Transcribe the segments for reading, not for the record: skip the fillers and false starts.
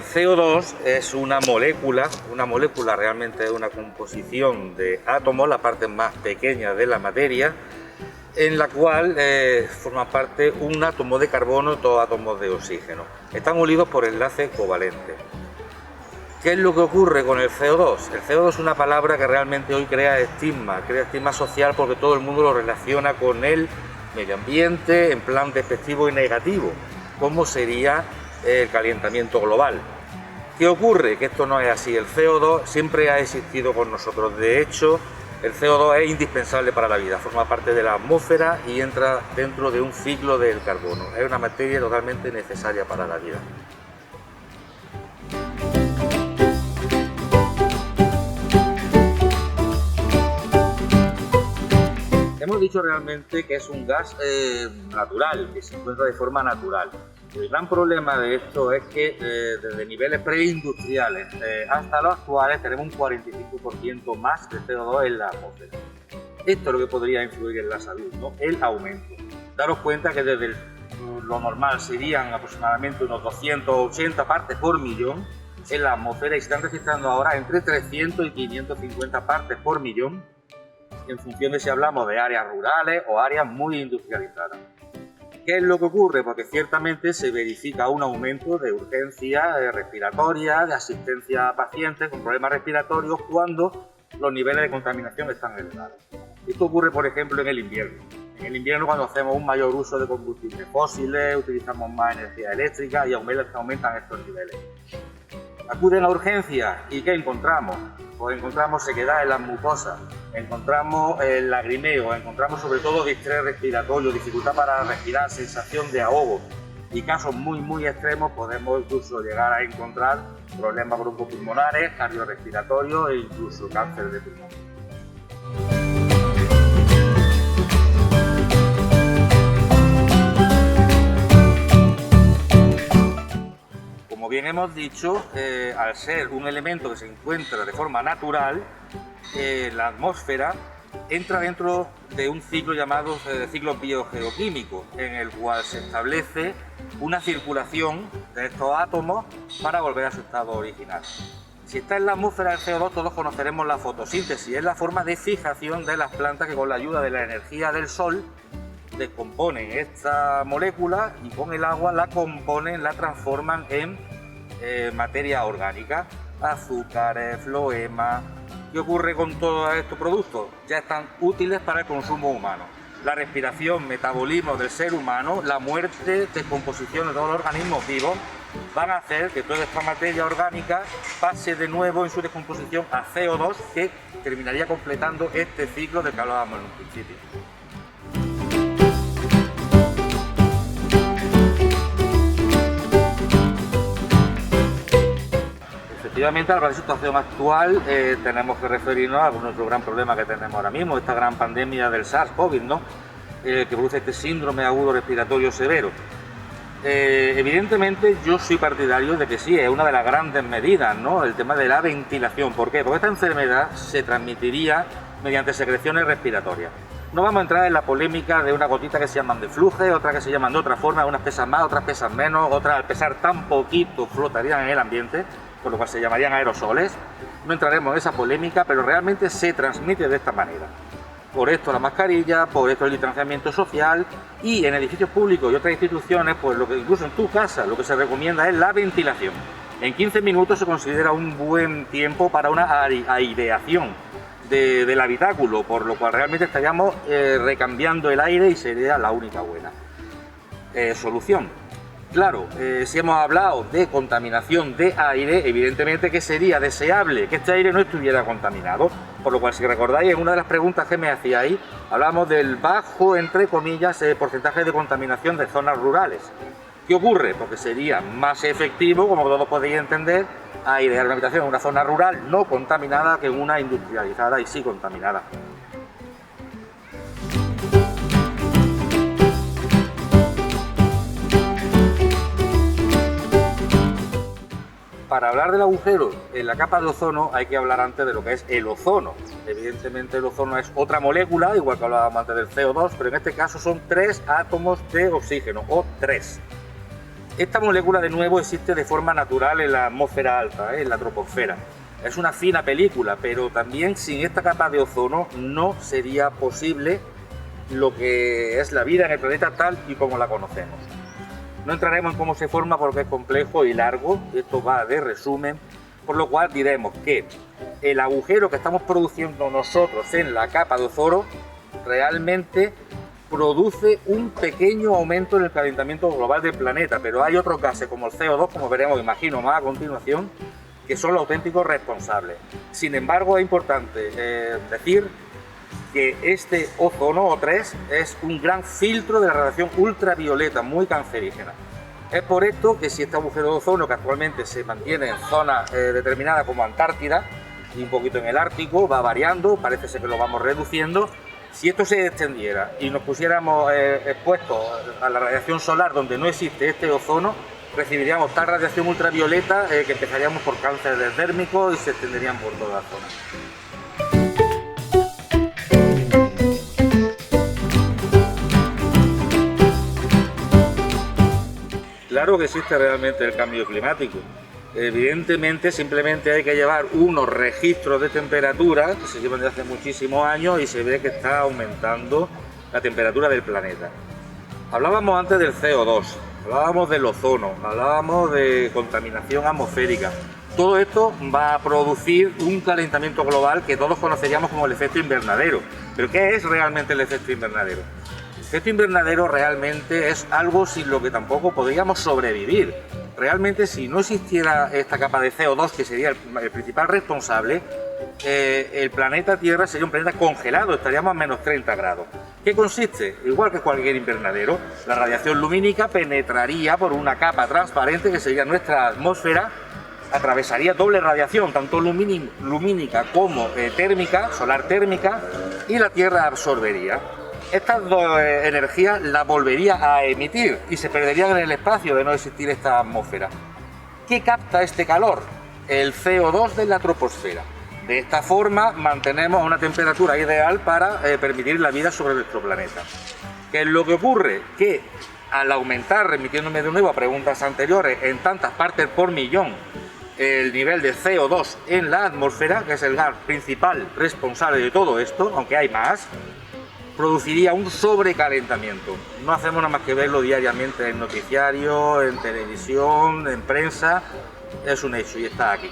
CO2 es una molécula realmente de una composición de átomos, la parte más pequeña de la materia, en la cual forman parte un átomo de carbono y dos átomos de oxígeno. Están unidos por enlaces covalentes. ¿Qué es lo que ocurre con el CO2? El CO2 es una palabra que realmente hoy crea estigma social, porque todo el mundo lo relaciona con el medio ambiente en plan despectivo y negativo, como sería el calentamiento global. ¿Qué ocurre? Que esto no es así. El CO2 siempre ha existido con nosotros. De hecho, el CO2 es indispensable para la vida, forma parte de la atmósfera y entra dentro de un ciclo del carbono. Es una materia totalmente necesaria para la vida. Hemos dicho realmente que es un gas natural, que se encuentra de forma natural. El gran problema de esto es que desde niveles preindustriales hasta los actuales tenemos un 45% más de CO2 en la atmósfera. Esto es lo que podría influir en la salud, ¿no? El aumento. Daros cuenta que desde lo normal serían aproximadamente unos 280 partes por millón en la atmósfera y se están registrando ahora entre 300 y 550 partes por millón, en función de si hablamos de áreas rurales o áreas muy industrializadas. ¿Qué es lo que ocurre? Porque ciertamente se verifica un aumento de urgencias respiratorias, de asistencia a pacientes con problemas respiratorios cuando los niveles de contaminación están elevados. Esto ocurre, por ejemplo, en el invierno. En el invierno, cuando hacemos un mayor uso de combustibles fósiles, utilizamos más energía eléctrica y aumentan estos niveles. Acuden a urgencias y ¿qué encontramos? Pues encontramos sequedad en las mucosas, encontramos el lagrimeo, encontramos sobre todo distrés respiratorio, dificultad para respirar, sensación de ahogo, y casos muy extremos podemos incluso llegar a encontrar problemas broncopulmonares, cardiorrespiratorios e incluso cáncer de pulmón. Como bien hemos dicho, al ser un elemento que se encuentra de forma natural, la atmósfera entra dentro de un ciclo llamado ciclo biogeoquímico, en el cual se establece una circulación de estos átomos para volver a su estado original. Si está en la atmósfera el CO2, todos conoceremos la fotosíntesis, es la forma de fijación de las plantas que con la ayuda de la energía del sol descomponen esta molécula y con el agua la componen, la transforman en materia orgánica, azúcares, floema. ¿Qué ocurre con todos estos productos? Ya están útiles para el consumo humano. La respiración, metabolismo del ser humano, la muerte, descomposición de todos los organismos vivos van a hacer que toda esta materia orgánica pase de nuevo en su descomposición a CO2, que terminaría completando este ciclo del que hablábamos en un principio. Efectivamente, a la situación actual tenemos que referirnos a nuestro gran problema que tenemos ahora mismo, esta gran pandemia del SARS-CoV, ¿no? Que produce este síndrome agudo respiratorio severo. Evidentemente yo soy partidario de que sí, es una de las grandes medidas, ¿no? El tema de la ventilación. ¿Por qué? Porque esta enfermedad se transmitiría mediante secreciones respiratorias. No vamos a entrar en la polémica de una gotita que se llaman de fluje, otras que se llaman de otra forma, unas pesan más, otras pesan menos, otras al pesar tan poquito flotarían en el ambiente, por lo cual se llamarían aerosoles. No entraremos en esa polémica, pero realmente se transmite de esta manera. Por esto la mascarilla, por esto el distanciamiento social, y en edificios públicos y otras instituciones, pues lo que incluso en tu casa lo que se recomienda es la ventilación. En 15 minutos se considera un buen tiempo para una aireación del habitáculo, por lo cual realmente estaríamos recambiando el aire y sería la única buena solución. Claro, si hemos hablado de contaminación de aire, evidentemente que sería deseable que este aire no estuviera contaminado, por lo cual, si recordáis, en una de las preguntas que me hacíais, hablamos del bajo, entre comillas, porcentaje de contaminación de zonas rurales. ¿Qué ocurre? Porque sería más efectivo, como todos podéis entender, airear una habitación en una zona rural no contaminada que en una industrializada y sí contaminada. Para hablar del agujero en la capa de ozono hay que hablar antes de lo que es el ozono. Evidentemente el ozono es otra molécula, igual que hablábamos antes del CO2, pero en este caso son 3 átomos de oxígeno, o 3. Esta molécula de nuevo existe de forma natural en la atmósfera alta, en la troposfera. Es una fina película, pero también sin esta capa de ozono no sería posible lo que es la vida en el planeta tal y como la conocemos. No entraremos en cómo se forma porque es complejo y largo, esto va de resumen, por lo cual diremos que el agujero que estamos produciendo nosotros en la capa de ozono realmente produce un pequeño aumento en el calentamiento global del planeta, pero hay otros gases como el CO2, como veremos, imagino, más a continuación, que son los auténticos responsables. Sin embargo, es importante decir que este ozono O3 es un gran filtro de la radiación ultravioleta muy cancerígena. Es por esto que si este agujero de ozono, que actualmente se mantiene en zonas determinadas como Antártida y un poquito en el Ártico, va variando, parece ser que lo vamos reduciendo. Si esto se extendiera y nos pusiéramos expuestos a la radiación solar donde no existe este ozono, recibiríamos tal radiación ultravioleta que empezaríamos por cáncer dérmico y se extenderían por toda la zona. Claro que existe realmente el cambio climático. Evidentemente, simplemente hay que llevar unos registros de temperatura que se llevan desde hace muchísimos años y se ve que está aumentando la temperatura del planeta. Hablábamos antes del CO2, hablábamos del ozono, hablábamos de contaminación atmosférica. Todo esto va a producir un calentamiento global que todos conoceríamos como el efecto invernadero. ¿Pero qué es realmente el efecto invernadero? El efecto invernadero realmente es algo sin lo que tampoco podríamos sobrevivir. Realmente, si no existiera esta capa de CO2, que sería el principal responsable, el planeta Tierra sería un planeta congelado, estaríamos a menos 30 grados. ¿Qué consiste? Igual que cualquier invernadero, la radiación lumínica penetraría por una capa transparente que sería nuestra atmósfera, atravesaría doble radiación, tanto lumínica como térmica, solar térmica, y la Tierra absorbería. Estas dos energías las volvería a emitir y se perderían en el espacio de no existir esta atmósfera. ¿Qué capta este calor? El CO2 de la troposfera. De esta forma mantenemos una temperatura ideal para permitir la vida sobre nuestro planeta. ¿Qué es lo que ocurre? Que al aumentar, remitiéndome de nuevo a preguntas anteriores, en tantas partes por millón el nivel de CO2 en la atmósfera, que es el gas principal responsable de todo esto, aunque hay más, produciría un sobrecalentamiento. No hacemos nada más que verlo diariamente en noticiarios, en televisión, en prensa. Es un hecho y está aquí.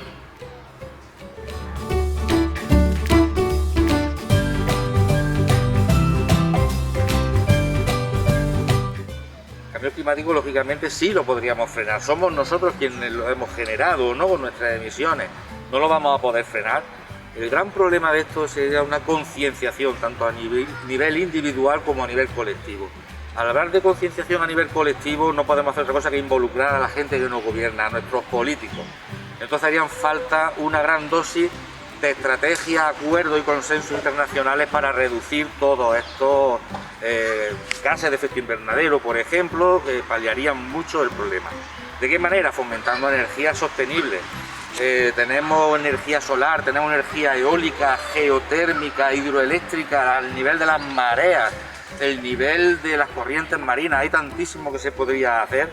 El cambio climático, lógicamente, sí lo podríamos frenar. Somos nosotros quienes lo hemos generado, ¿no? Con nuestras emisiones. No lo vamos a poder frenar. El gran problema de esto sería una concienciación, tanto a nivel individual como a nivel colectivo. Al hablar de concienciación a nivel colectivo no podemos hacer otra cosa que involucrar a la gente que nos gobierna, a nuestros políticos. Entonces harían falta una gran dosis de estrategia, acuerdos y consensos internacionales para reducir todos estos gases de efecto invernadero, por ejemplo, que paliarían mucho el problema. ¿De qué manera? Fomentando energías sostenibles. Tenemos energía solar, tenemos energía eólica, geotérmica, hidroeléctrica, al nivel de las mareas, el nivel de las corrientes marinas. Hay tantísimo que se podría hacer,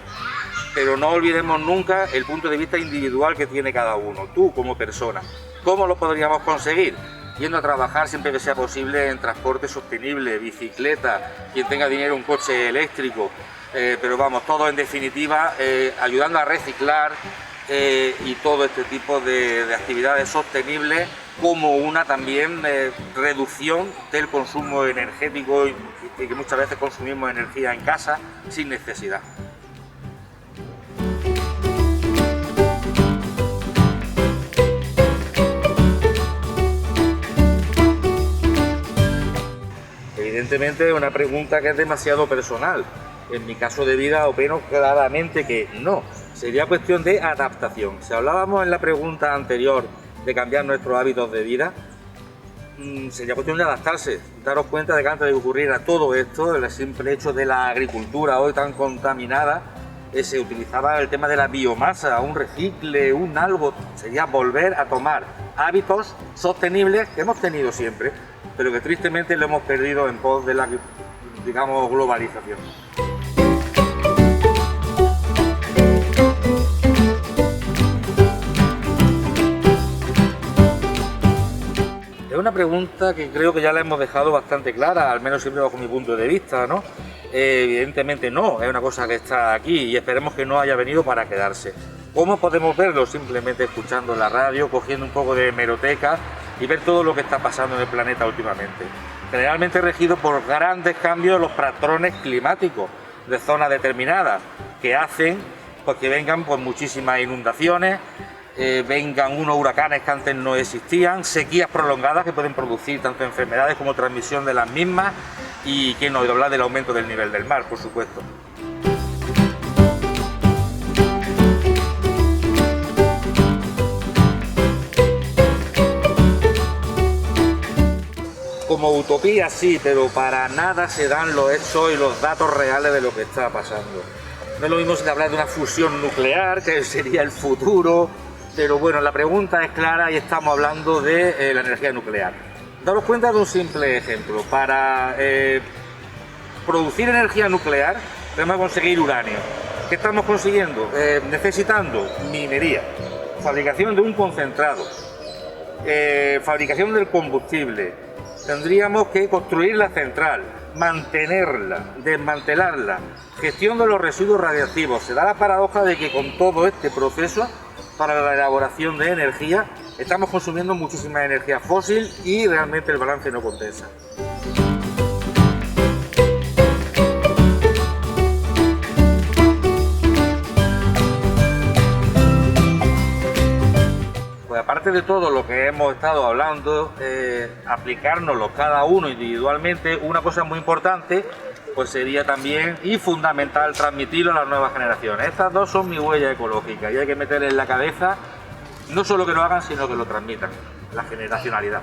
pero no olvidemos nunca el punto de vista individual que tiene cada uno, tú como persona. ¿Cómo lo podríamos conseguir? Yendo a trabajar siempre que sea posible en transporte sostenible, bicicleta, quien tenga dinero un coche eléctrico, pero vamos, todo en definitiva ayudando a reciclar, y todo este tipo de actividades sostenibles, como una también reducción del consumo energético y que muchas veces consumimos energía en casa sin necesidad. Evidentemente es una pregunta que es demasiado personal. En mi caso de vida opino claramente que no. Sería cuestión de adaptación. Si hablábamos en la pregunta anterior de cambiar nuestros hábitos de vida, sería cuestión de adaptarse. Daros cuenta de que antes de ocurrir a todo esto, el simple hecho de la agricultura hoy tan contaminada, se utilizaba el tema de la biomasa, un recicle, un algo. Sería volver a tomar hábitos sostenibles que hemos tenido siempre, pero que tristemente lo hemos perdido en pos de la, digamos, globalización. una pregunta que creo que ya la hemos dejado bastante clara, al menos siempre bajo mi punto de vista, ¿no? Evidentemente no, es una cosa que está aquí y esperemos que no haya venido para quedarse. ¿Cómo podemos verlo? Simplemente escuchando la radio, cogiendo un poco de hemeroteca y ver todo lo que está pasando en el planeta últimamente. Generalmente regido por grandes cambios en los patrones climáticos de zonas determinadas que hacen pues, que vengan pues, muchísimas inundaciones, vengan unos huracanes que antes no existían, sequías prolongadas que pueden producir tanto enfermedades como transmisión de las mismas y que no he de hablar del aumento del nivel del mar, por supuesto. Como utopía sí, pero para nada se dan los hechos y los datos reales de lo que está pasando. No es lo mismo si hablar de una fusión nuclear, que sería el futuro, pero bueno, la pregunta es clara y estamos hablando de la energía nuclear. Daros cuenta de un simple ejemplo. Para producir energía nuclear tenemos que conseguir uranio. ¿Qué estamos consiguiendo? Necesitando minería, fabricación de un concentrado, fabricación del combustible. Tendríamos que construir la central, mantenerla, desmantelarla, gestión de los residuos radiactivos. Se da la paradoja de que con todo este proceso para la elaboración de energía estamos consumiendo muchísima energía fósil y realmente el balance no compensa. Pues aparte de todo lo que hemos estado hablando, aplicárnoslo cada uno individualmente, una cosa muy importante pues sería también y fundamental transmitirlo a las nuevas generaciones. Estas dos son mi huella ecológica y hay que meterle en la cabeza no solo que lo hagan, sino que lo transmitan, la generacionalidad.